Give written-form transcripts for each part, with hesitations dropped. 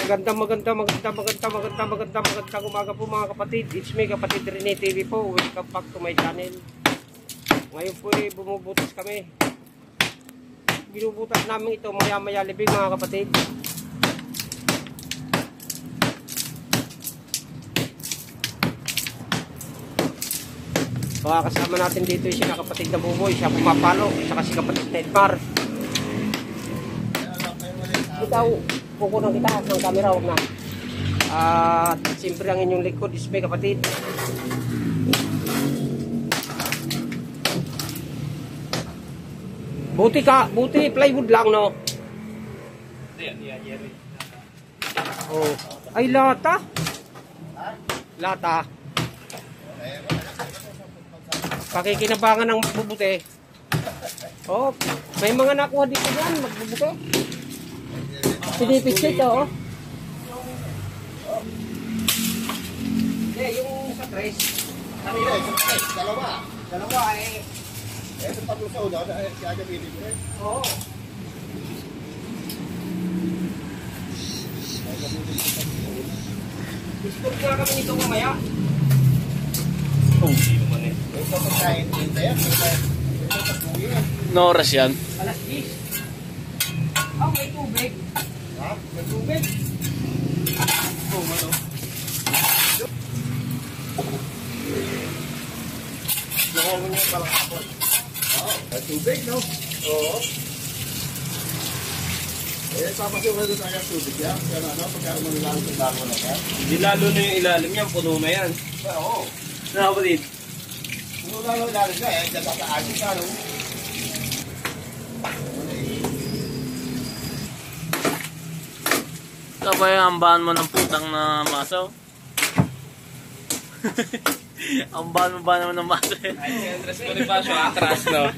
Magandang umaga po mga kapatid. It's me, Kapatid Rene TV po. Welcome back to my channel. Ngayon po bumubutas kami. Binubutas namin ito maya-maya libing mga kapatid. Baka kasama natin dito yung sina kapatid na Buboy. Siya pumapalo. Saka si kapatid na Edmar. Ikaw, kukunan kita ng camera, huwag na. At siyempre ang inyong likod is may kapatid. Buti plywood lang, no? Oh. Ay, lata. Lata. Pakikinabangan ng magbubuti. Oh, may mga nakuha dito yan, magbubuti. Pinipicture ito, oh. Yung sa tres. Ano yun? Dalawa eh. Eh, sa tatlo sa una, kaya gamitin ko eh. Oo. Discord nga kami nito mamaya. Hindi naman eh. Ito pagkain din tayo. No oras yan? Alas 10. Oh, may tubig. Ha? May tubig? Oh, ano? Nakuha mo niya palang hapon. Oo. May tubig, no? Oo. Eh, papasok na doon sa kanyang tubig yan. Kaya ano, pagka manilang sa damo na yan. Hindi lalo na yung ilalim yan, puno na yan. Oo. Nakapatid. Kung lalo ilalim na, dyan sa agin ka, no? Ito ba yung ambahan mo ng putang na masaw? Ambahan mo ba naman ng masaw? Ay, Andres Bonifacio, atras, no?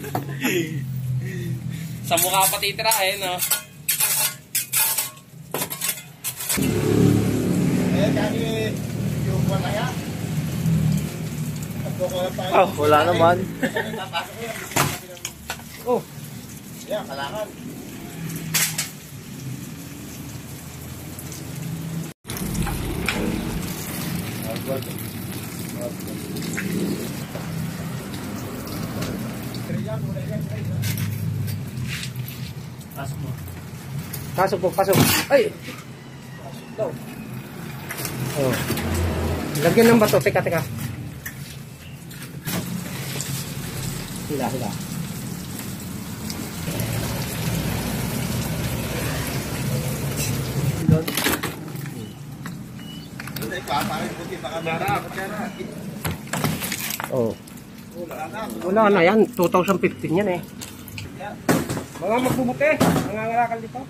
Sa mukha patitira, eh, no? Eh, kani yung buwan na yan. Oh, wala naman. Oh. Yan, kalangan. Pasok. Ay! Oh. Lagyan ng bato. Teka. Hila. Oh. Wala na yan. 2015 yan eh. Mga magbubuti. Nangangalakal dito.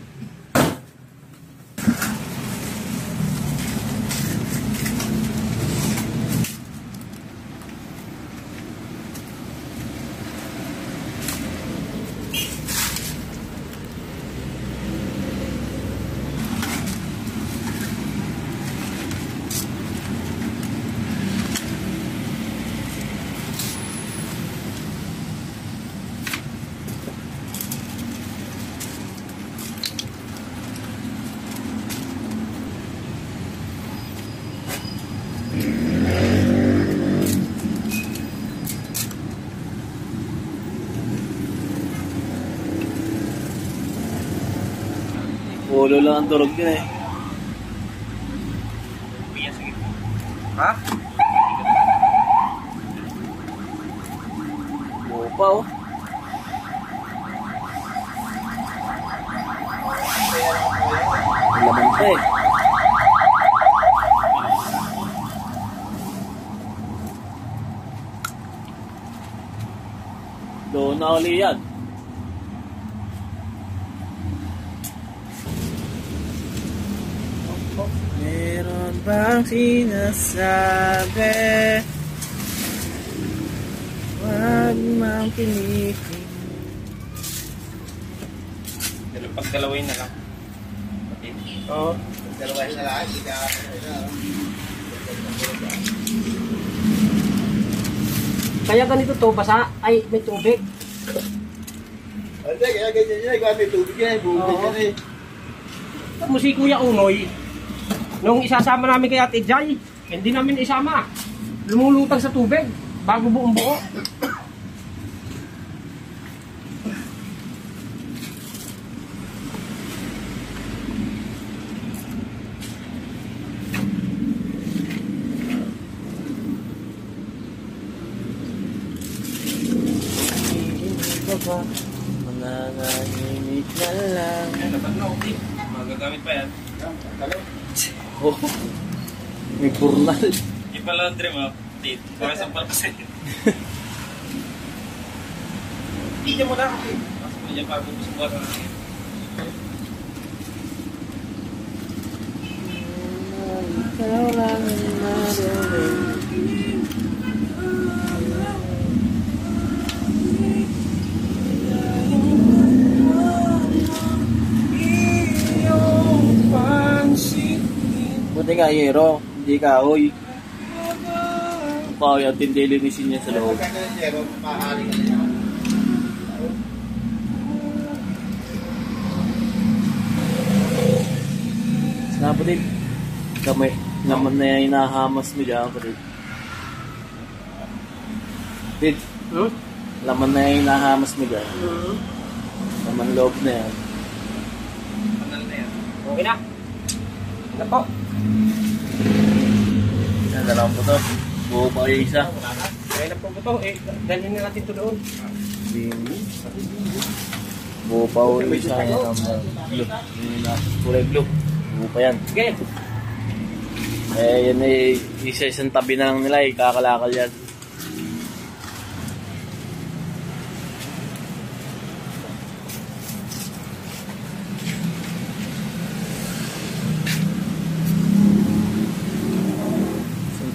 Ulo lang ang durog din eh. Ha? Bupa oh. Laman pa eh. Doon na uli yan. Meron bang sinasabi? Huwag mang pinitin. Pero pagdalawin na lang. Oo. Dalawahin na lang. Hindi ka. Kaya ganito to, basa, ay may tubig. Hindi, kaya ganyan niya. Ikaw may tubig yan. Bubig yan eh. Mo si Kuya Unoy, Nung isasama namin kay Ate Jai, hindi namin isama. Lumulutang sa tubig bago buong buo. Mananahimik na lang. Dapat na, okay. Magagamit pa yan. Galing. Oh, may burnal. Yung pala laundry mo, Tit. Para sa palpasin. Hindi mo na, okay. Pasok mo dyan para pupusubukan ka natin. Ikaw lang ang marunong. Buti nga Yero, hindi kahoy. Kahoy at hindi linisin niya sa loob. Sana po din, kamay, naman na yung hinahamas mo dyan po din. Din, laman na yung hinahamas mo dyan. Laman loob na yan. Panal na yan. Okay na. Ano po? Yan, dalawang po to. Buo pa kayo isa. Kaya na po ito. Dalhin na natin ito doon. Buo pa kayo isa. Blue. Kulay blue. Buo pa yan. Sige. Eh, yan eh, isa-isang tabi na lang nila eh. Kakalakal yan.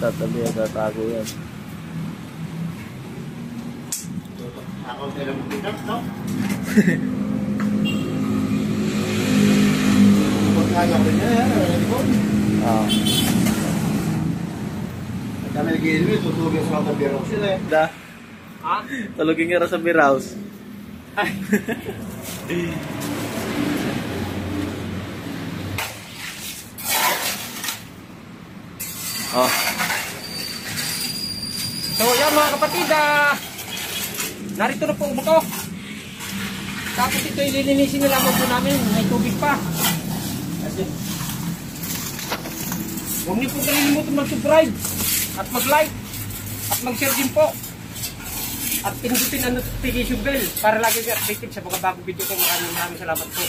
Tatabi at tatago yan. Ako sila mo pick-up, no? Pagkagap rin niya, ready po? Ah. Kami nag-iilmi, tutugin sa mga biro sila eh. Da, Ha? talugin nga sa beer house. Oh. So yan mga kapatid, narito na po ang buto. Tapos ito ililinisin na lamang po namin, may tubig pa. Huwag niyo po kalilimutan mag-subscribe at mag-like at mag-share din po. At pindutin ang notification bell para lagi kayo updated sa mga bagong video ko. Maraming salamat po.